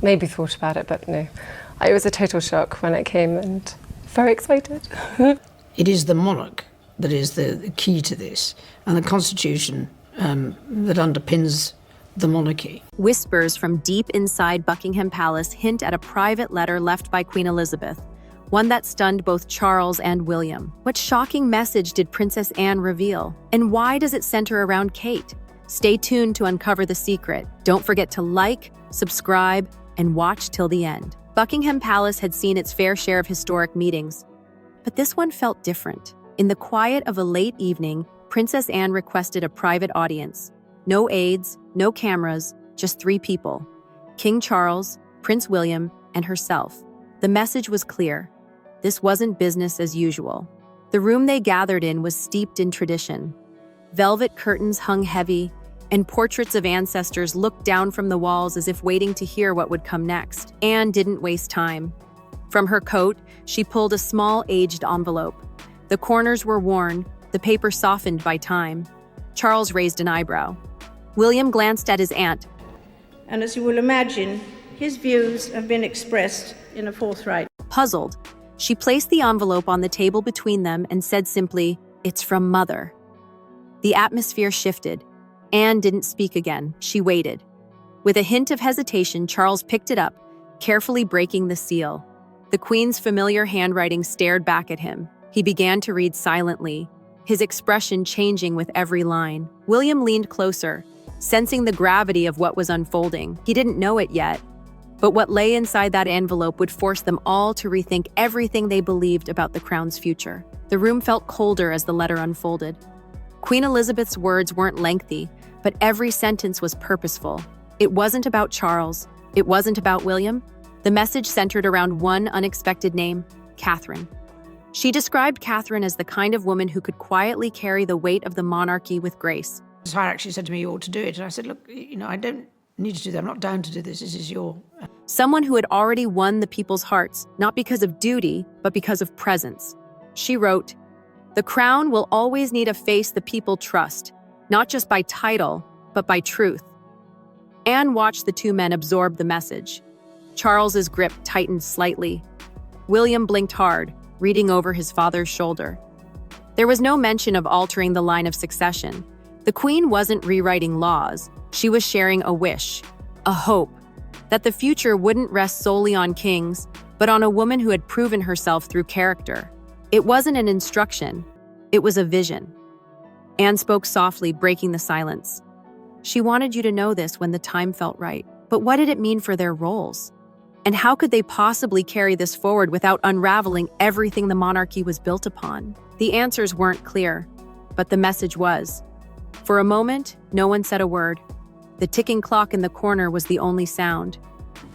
maybe thought about it, but no. It was a total shock when it came and very excited. It is the monarch that is the key to this, and the constitution that underpins the monarchy. Whispers from deep inside Buckingham Palace hint at a private letter left by Queen Elizabeth, one that stunned both Charles and William. What shocking message did Princess Anne reveal? And why does it center around Kate? Stay tuned to uncover the secret. Don't forget to like, subscribe, and watch till the end. Buckingham Palace had seen its fair share of historic meetings, but this one felt different. In the quiet of a late evening, Princess Anne requested a private audience. No aides, no cameras, just 3 people: King Charles, Prince William, and herself. The message was clear. This wasn't business as usual. The room they gathered in was steeped in tradition. Velvet curtains hung heavy, and portraits of ancestors looked down from the walls as if waiting to hear what would come next. Anne didn't waste time. From her coat, she pulled a small, aged envelope. The corners were worn, the paper softened by time. Charles raised an eyebrow. William glanced at his aunt. And as you will imagine, his views have been expressed in a forthright. Puzzled, she placed the envelope on the table between them and said simply, "It's from Mother." The atmosphere shifted. Anne didn't speak again. She waited. With a hint of hesitation, Charles picked it up, carefully breaking the seal. The Queen's familiar handwriting stared back at him. He began to read silently, his expression changing with every line. William leaned closer, sensing the gravity of what was unfolding. He didn't know it yet, but what lay inside that envelope would force them all to rethink everything they believed about the crown's future. The room felt colder as the letter unfolded. Queen Elizabeth's words weren't lengthy, but every sentence was purposeful. It wasn't about Charles. It wasn't about William. The message centered around one unexpected name: Catherine. She described Catherine as the kind of woman who could quietly carry the weight of the monarchy with grace. Sire actually said to me, "You ought to do it." And I said, "Look, I don't need to do that. I'm not down to do this. This is your..." Someone who had already won the people's hearts, not because of duty, but because of presence. She wrote, "The crown will always need a face the people trust, not just by title, but by truth." Anne watched the 2 men absorb the message. Charles's grip tightened slightly. William blinked hard, reading over his father's shoulder. There was no mention of altering the line of succession. The Queen wasn't rewriting laws. She was sharing a wish, a hope, that the future wouldn't rest solely on kings, but on a woman who had proven herself through character. It wasn't an instruction. It was a vision. Anne spoke softly, breaking the silence. She wanted you to know this when the time felt right. But what did it mean for their roles? And how could they possibly carry this forward without unraveling everything the monarchy was built upon? The answers weren't clear, but the message was. For a moment, no one said a word. The ticking clock in the corner was the only sound.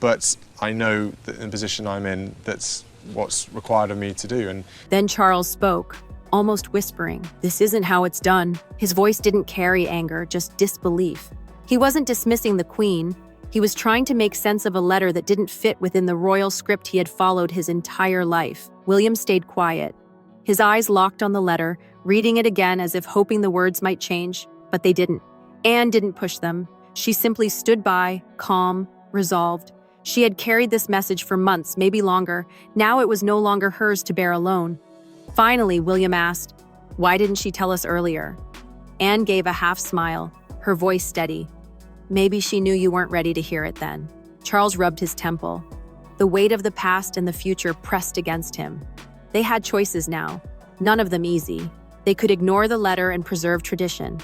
But I know that in the position I'm in, that's what's required of me to do. And then Charles spoke, almost whispering, "This isn't how it's done." His voice didn't carry anger, just disbelief. He wasn't dismissing the Queen. He was trying to make sense of a letter that didn't fit within the royal script he had followed his entire life. William stayed quiet. His eyes locked on the letter, reading it again as if hoping the words might change, but they didn't. Anne didn't push them. She simply stood by, calm, resolved. She had carried this message for months, maybe longer. Now it was no longer hers to bear alone. Finally, William asked, "Why didn't she tell us earlier?" Anne gave a half smile, her voice steady. "Maybe she knew you weren't ready to hear it then." Charles rubbed his temple. The weight of the past and the future pressed against him. They had choices now, none of them easy. They could ignore the letter and preserve tradition,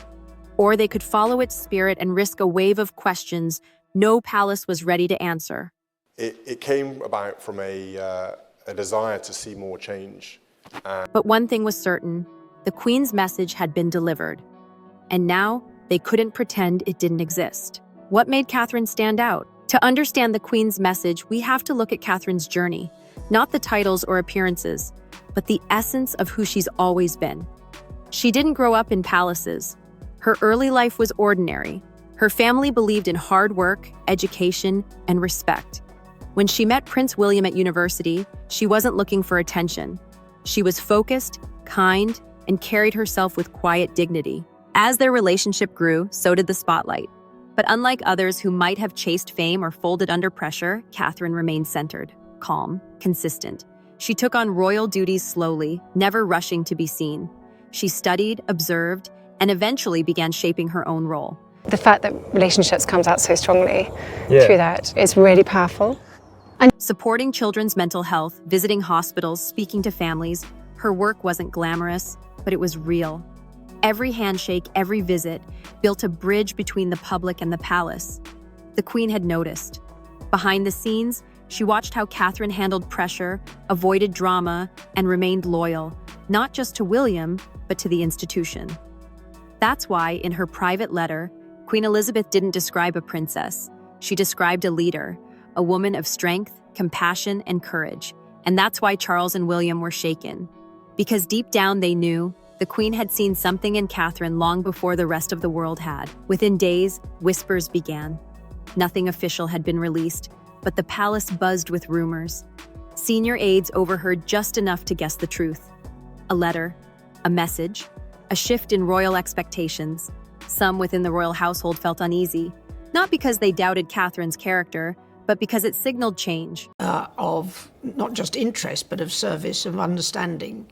or they could follow its spirit and risk a wave of questions no palace was ready to answer. it came about from a desire to see more change. But one thing was certain, the Queen's message had been delivered. And now, they couldn't pretend it didn't exist. What made Catherine stand out? To understand the Queen's message, we have to look at Catherine's journey, not the titles or appearances, but the essence of who she's always been. She didn't grow up in palaces. Her early life was ordinary. Her family believed in hard work, education, and respect. When she met Prince William at university, she wasn't looking for attention. She was focused, kind, and carried herself with quiet dignity. As their relationship grew, so did the spotlight. But unlike others who might have chased fame or folded under pressure, Catherine remained centered, calm, consistent. She took on royal duties slowly, never rushing to be seen. She studied, observed, and eventually began shaping her own role. The fact that relationships comes out so strongly through that is really powerful. Supporting children's mental health, visiting hospitals, speaking to families, her work wasn't glamorous, but it was real. Every handshake, every visit, built a bridge between the public and the palace. The Queen had noticed. Behind the scenes, she watched how Catherine handled pressure, avoided drama, and remained loyal, not just to William, but to the institution. That's why, in her private letter, Queen Elizabeth didn't describe a princess. She described a leader, a woman of strength, compassion, and courage. And that's why Charles and William were shaken. Because deep down they knew the Queen had seen something in Catherine long before the rest of the world had. Within days, whispers began. Nothing official had been released, but the palace buzzed with rumors. Senior aides overheard just enough to guess the truth. A letter, a message, a shift in royal expectations. Some within the royal household felt uneasy, not because they doubted Catherine's character, but because it signaled change. Of not just interest, but of service, of understanding.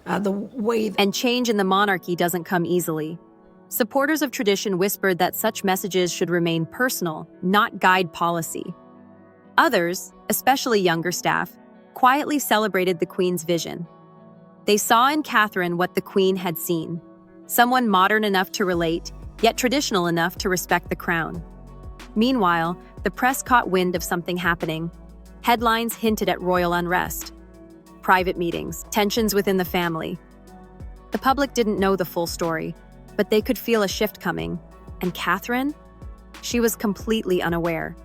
The way And change in the monarchy doesn't come easily. Supporters of tradition whispered that such messages should remain personal, not guide policy. Others, especially younger staff, quietly celebrated the Queen's vision. They saw in Catherine what the Queen had seen, someone modern enough to relate, yet traditional enough to respect the crown. Meanwhile, the press caught wind of something happening. Headlines hinted at royal unrest. Private meetings, tensions within the family. The public didn't know the full story, but they could feel a shift coming. And Catherine? She was completely unaware.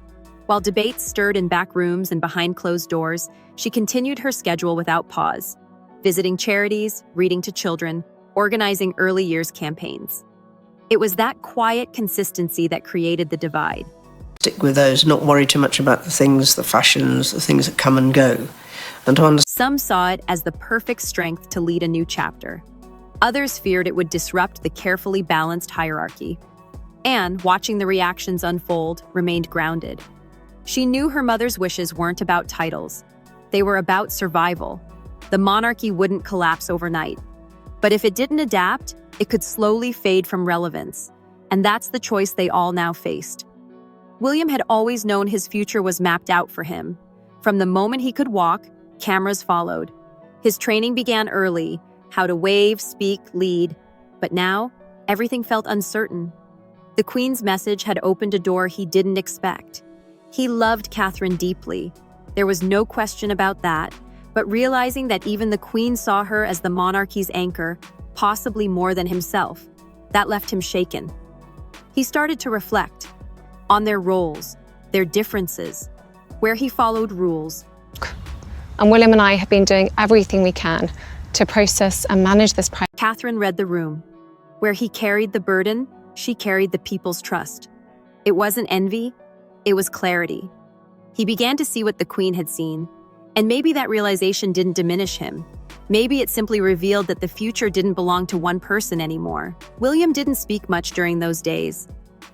While debates stirred in back rooms and behind closed doors, she continued her schedule without pause, visiting charities, reading to children, organizing early years campaigns. It was that quiet consistency that created the divide. Stick with those, not worry too much about the things, the fashions, the things that come and go. And to understand. Some saw it as the perfect strength to lead a new chapter. Others feared it would disrupt the carefully balanced hierarchy. Anne, watching the reactions unfold, remained grounded. She knew her mother's wishes weren't about titles. They were about survival. The monarchy wouldn't collapse overnight. But if it didn't adapt, it could slowly fade from relevance. And that's the choice they all now faced. William had always known his future was mapped out for him. From the moment he could walk, cameras followed. His training began early, how to wave, speak, lead. But now, everything felt uncertain. The Queen's message had opened a door he didn't expect. He loved Catherine deeply. There was no question about that. But realizing that even the Queen saw her as the monarchy's anchor, possibly more than himself, that left him shaken. He started to reflect on their roles, their differences, where he followed rules. And William and I have been doing everything we can to process and manage this. Catherine read the room. Where he carried the burden, she carried the people's trust. It wasn't envy, it was clarity. He began to see what the Queen had seen, and maybe that realization didn't diminish him. Maybe it simply revealed that the future didn't belong to one person anymore. William didn't speak much during those days,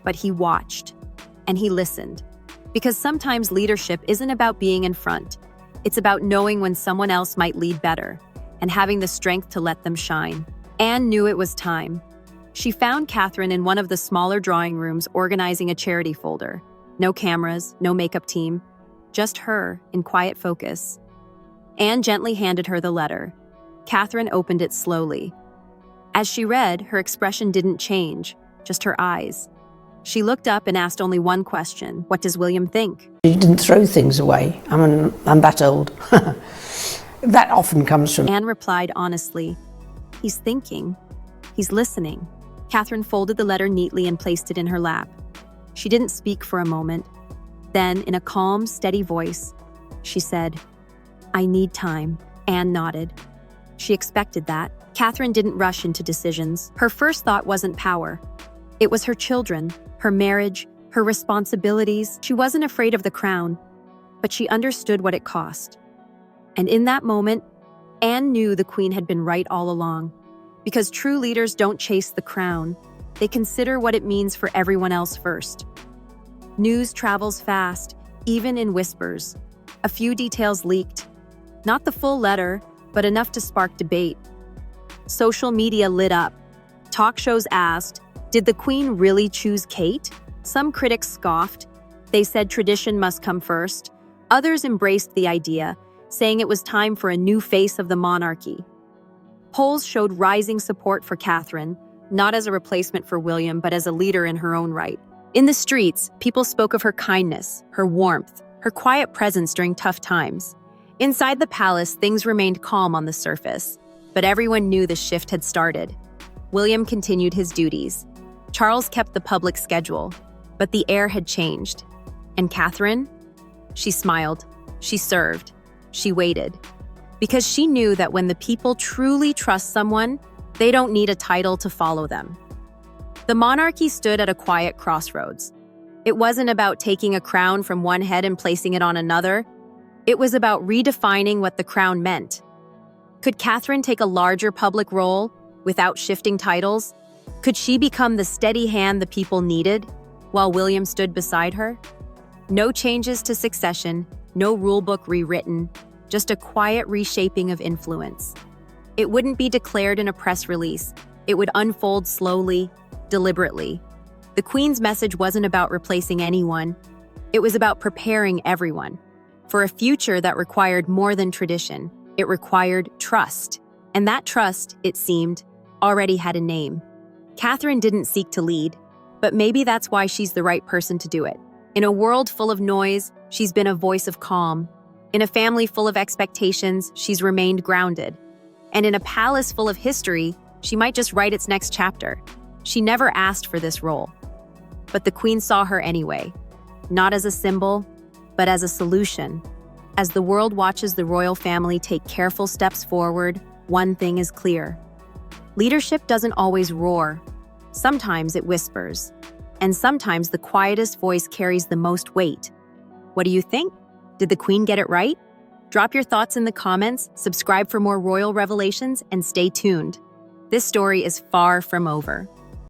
but he watched, and he listened. Because sometimes leadership isn't about being in front. It's about knowing when someone else might lead better, and having the strength to let them shine. Anne knew it was time. She found Catherine in one of the smaller drawing rooms organizing a charity folder. No cameras, no makeup team, just her in quiet focus. Anne gently handed her the letter. Catherine opened it slowly. As she read, her expression didn't change, just her eyes. She looked up and asked only one question. What does William think? You didn't throw things away. I'm that old. That often comes from. Anne replied honestly, "He's thinking. He's listening." Catherine folded the letter neatly and placed it in her lap. She didn't speak for a moment. Then, in a calm, steady voice, she said, "I need time." Anne nodded. She expected that. Catherine didn't rush into decisions. Her first thought wasn't power. It was her children, her marriage, her responsibilities. She wasn't afraid of the crown, but she understood what it cost. And in that moment, Anne knew the Queen had been right all along. Because true leaders don't chase the crown, They consider what it means for everyone else first. News travels fast, even in whispers. A few details leaked. Not the full letter, but enough to spark debate. Social media lit up. Talk shows asked, did the Queen really choose Kate? Some critics scoffed. They said tradition must come first. Others embraced the idea, saying it was time for a new face of the monarchy. Polls showed rising support for Catherine, not as a replacement for William, but as a leader in her own right. In the streets, people spoke of her kindness, her warmth, her quiet presence during tough times. Inside the palace, things remained calm on the surface, but everyone knew the shift had started. William continued his duties. Charles kept the public schedule, but the air had changed. And Catherine? She smiled. She served. She waited. Because she knew that when the people truly trust someone, they don't need a title to follow them. The monarchy stood at a quiet crossroads. It wasn't about taking a crown from one head and placing it on another. It was about redefining what the crown meant. Could Catherine take a larger public role without shifting titles? Could she become the steady hand the people needed while William stood beside her? No changes to succession, no rulebook rewritten, just a quiet reshaping of influence. It wouldn't be declared in a press release. It would unfold slowly, deliberately. The Queen's message wasn't about replacing anyone. It was about preparing everyone for a future that required more than tradition. It required trust. And that trust, it seemed, already had a name. Catherine didn't seek to lead, but maybe that's why she's the right person to do it. In a world full of noise, she's been a voice of calm. In a family full of expectations, she's remained grounded. And in a palace full of history, she might just write its next chapter. She never asked for this role. But the Queen saw her anyway, not as a symbol, but as a solution. As the world watches the royal family take careful steps forward, one thing is clear. Leadership doesn't always roar. Sometimes it whispers. And sometimes the quietest voice carries the most weight. What do you think? Did the Queen get it right? Drop your thoughts in the comments, subscribe for more royal revelations, and stay tuned. This story is far from over.